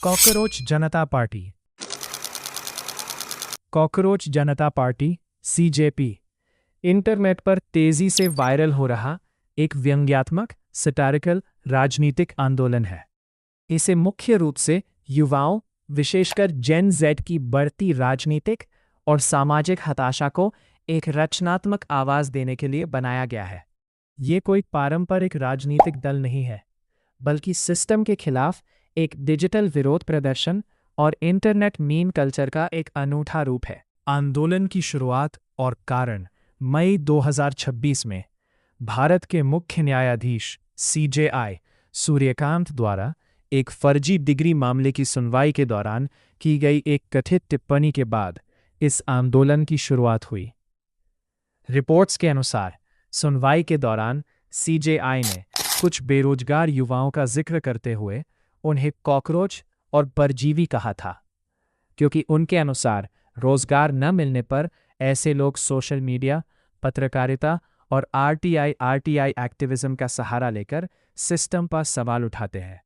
Cockroach जनता party. Cockroach जनता party CJP internet पर तेजी से वायरल हो रहा एक व्यंग्यात्मक सटारिकल राजनीतिक आंदोलन है। इसे मुख्य रूप से युवाओं, विशेषकर जेन जेड की बढ़ती राजनीतिक और सामाजिक हताशा को एक रचनात्मक आवाज देने के लिए बनाया गया है। ये कोई पारंपरिक राजनीतिक दल नहीं है, बल्कि सिस्टम के खिलाफ एक डिजिटल विरोध प्रदर्शन और इंटरनेट मीम कल्चर का एक अनूठा रूप है। आंदोलन की शुरुआत और कारण मई 2026 में भारत के मुख्य न्यायाधीश CJI सूर्यकांत द्वारा एक फर्जी डिग्री मामले की सुनवाई के दौरान की गई एक कथित टिप्पणी के बाद इस आंदोलन की शुरुआत हुई। रिपोर्ट्स के अनुसार सुनवाई के दौरान CJI ने कुछ बेरोजगार युवाओं का जिक्र करते हुए उन्हें कॉकरोच और परजीवी कहा था, क्योंकि उनके अनुसार रोजगार न मिलने पर ऐसे लोग सोशल मीडिया, पत्रकारिता और RTI एक्टिविज्म का सहारा लेकर सिस्टम पर सवाल उठाते हैं।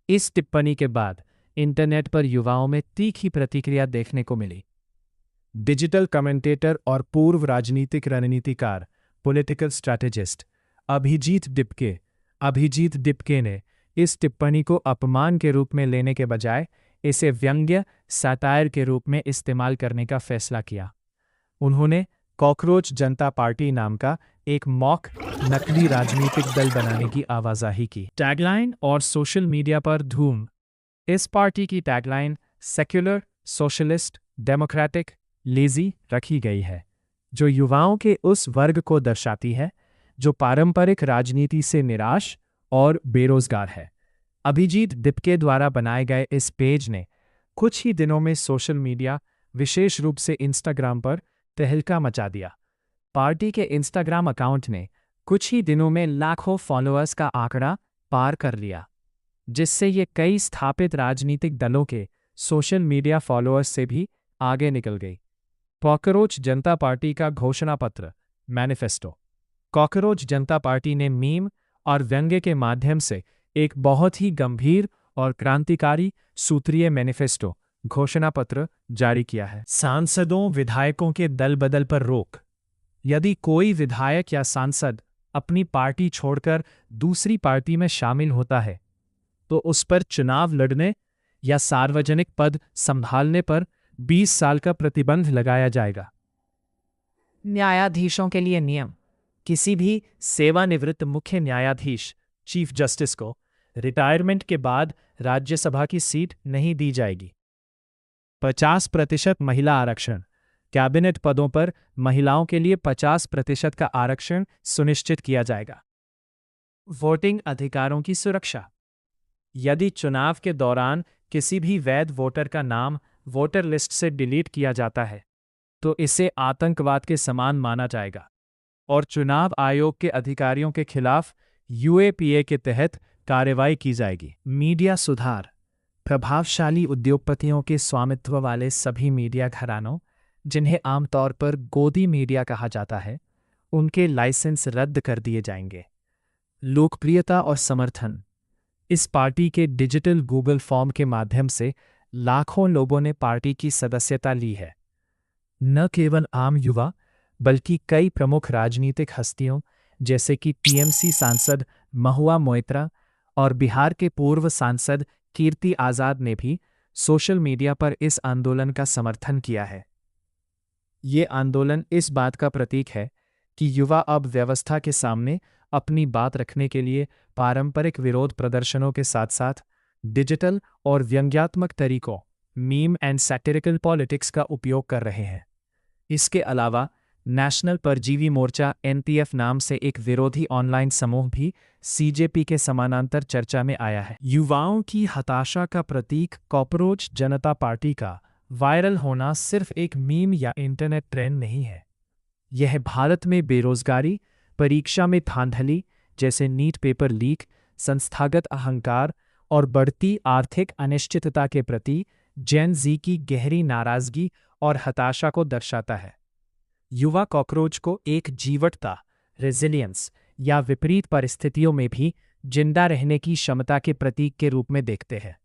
इस टिप्पणी के बाद इंटरनेट पर युवाओं में तीखी प्रतिक्रिया देखने को मिली। डिजिटल कमेंटेटर और पूर्व राजनीतिक रणनीतिकार पॉलिटिकल स्ट्रैटेजिस्ट अभिजीत डिप्के ने इस टिप्पणी को अपमान के रूप में लेने के बजाय इसे व्यंग्य सटायर के रूप में इस्तेमाल करने का फैसला किया। उन्होंने कॉकरोच जनता पार्टी नाम का एक मॉक नकली राजनीतिक दल बनाने की आवाजाही की। टैगलाइन और सोशल मीडिया पर धूम। इस पार्टी की tagline secular, socialist, democratic, lazy रखी गई है, जो युवाओं के उस वर्ग को दर्शाती है जो पारंपरिक राजनीति से निराश और बेरोजगार है। अभिजीत डिप्के द्वारा बनाए गए इस पेज ने कुछ ही दिनों में सोशल मीडिया, विशेष रूप से इंस्टाग्राम पर तहलका मचा दिया। पार्टी के इंस्टाग्राम अकाउंट ने कुछ ही दिनों में लाखों फॉलोअर्स का आंकड़ा पार कर लिया, जिससे ये कई स्थापित राजनीतिक दलों के सोशल मीडिया फॉलोअर्स से भी आगे निकल गई। कॉकरोच जनता पार्टी का घोषणा पत्र मैनिफेस्टो। कॉकरोच जनता पार्टी ने मीम और व्यंग्य के माध्यम से एक बहुत ही गंभीर और क्रांतिकारी सूत्रीय मैनिफेस्टो घोषणा पत्र जारी किया है। सांसदों, विधायकों के दल बदल पर रोक। यदि कोई विधायक या सांसद अपनी पार्टी छोड़कर दूसरी पार्टी में शामिल होता है, तो उस पर चुनाव लड़ने या सार्वजनिक पद संभालने पर 20 साल का प्रतिबंध लगाया जाएगा। न्यायाधीशों के लिए नियम। किसी भी सेवानिवृत्त मुख्य न्यायाधीश चीफ जस्टिस को रिटायरमेंट के बाद राज्यसभा की सीट नहीं दी जाएगी। 50% महिला आरक्षण। कैबिनेट पदों पर महिलाओं के लिए 50% का आरक्षण सुनिश्चित किया जाएगा। वोटिंग अधिकारों की सुरक्षा। यदि चुनाव के दौरान किसी भी वैध वोटर का नाम वोटर लिस्ट से डिलीट किया जाता है, तो इसे आतंकवाद के समान माना जाएगा और चुनाव आयोग के अधिकारियों के खिलाफ UAPA के तहत कार्रवाई की जाएगी। मीडिया सुधार। प्रभावशाली उद्योगपतियों के स्वामित्व वाले सभी मीडिया घरानों, जिन्हें आमतौर पर गोदी मीडिया कहा जाता है, उनके लाइसेंस रद्द कर दिए जाएंगे। लोकप्रियता और समर्थन। इस पार्टी के डिजिटल गूगल फॉर्म के माध्यम से लाखों लोगों ने पार्टी की सदस्यता ली है। न केवल आम युवा, बल्कि कई प्रमुख राजनीतिक हस्तियों जैसे कि TMC सांसद महुआ मोइत्रा और बिहार के पूर्व सांसद कीर्ति आजाद ने भी सोशल मीडिया पर इस आंदोलन का समर्थन किया है। ये आंदोलन इस बात का प्रतीक है कि युवा अब व्यवस्था के सामने अपनी बात रखने के लिए पारंपरिक विरोध प्रदर्शनों के साथ साथ डिजिटल और व्यंग्यात्मक तरीकों, मीम एंड सैटिरिकल पॉलिटिक्स का उपयोग कर रहे हैं। इसके अलावा नेशनल परजीवी मोर्चा NTF नाम से एक विरोधी ऑनलाइन समूह भी CJP के समानांतर चर्चा में आया है। युवाओं की हताशा का प्रतीक कॉकरोच जनता पार्टी का वायरल होना सिर्फ एक मीम या इंटरनेट ट्रेंड नहीं है। यह भारत में बेरोजगारी, परीक्षा में धांधली जैसे नीट पेपर लीक, संस्थागत अहंकार और बढ़ती आर्थिक अनिश्चितता के प्रति जेन जी की गहरी नाराजगी और हताशा को दर्शाता है। युवा कॉकरोच को एक जीवटता, रेजिलियंस या विपरीत परिस्थितियों में भी जिंदा रहने की क्षमता के प्रतीक के रूप में देखते हैं।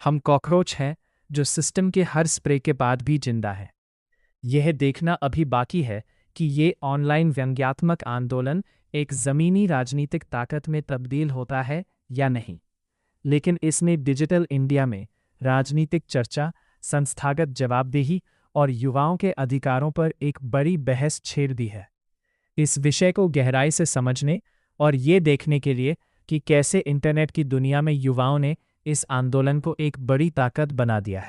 हम कॉकरोच हैं जो सिस्टम के हर स्प्रे के बाद भी जिंदा हैं। यह देखना अभी बाकी है कि ये ऑनलाइन व्यंग्यात्मक आंदोलन एक ज़मीनी राजनीतिक ताकत में तब्दील होता है या नहीं। लेकिन इसने डिजिटल इंडिया में राजनीतिक चर्चा, संस्थागत जवाबदेही और युवाओं के अधिकारों पर एक बड़ी बहस छेड़ दी है। इस विषय को गहराई से समझने और ये देखने के लिए कि कैसे इंटरनेट की दुनिया में युवाओं ने इस आंदोलन को एक बड़ी ताकत बना दिया है।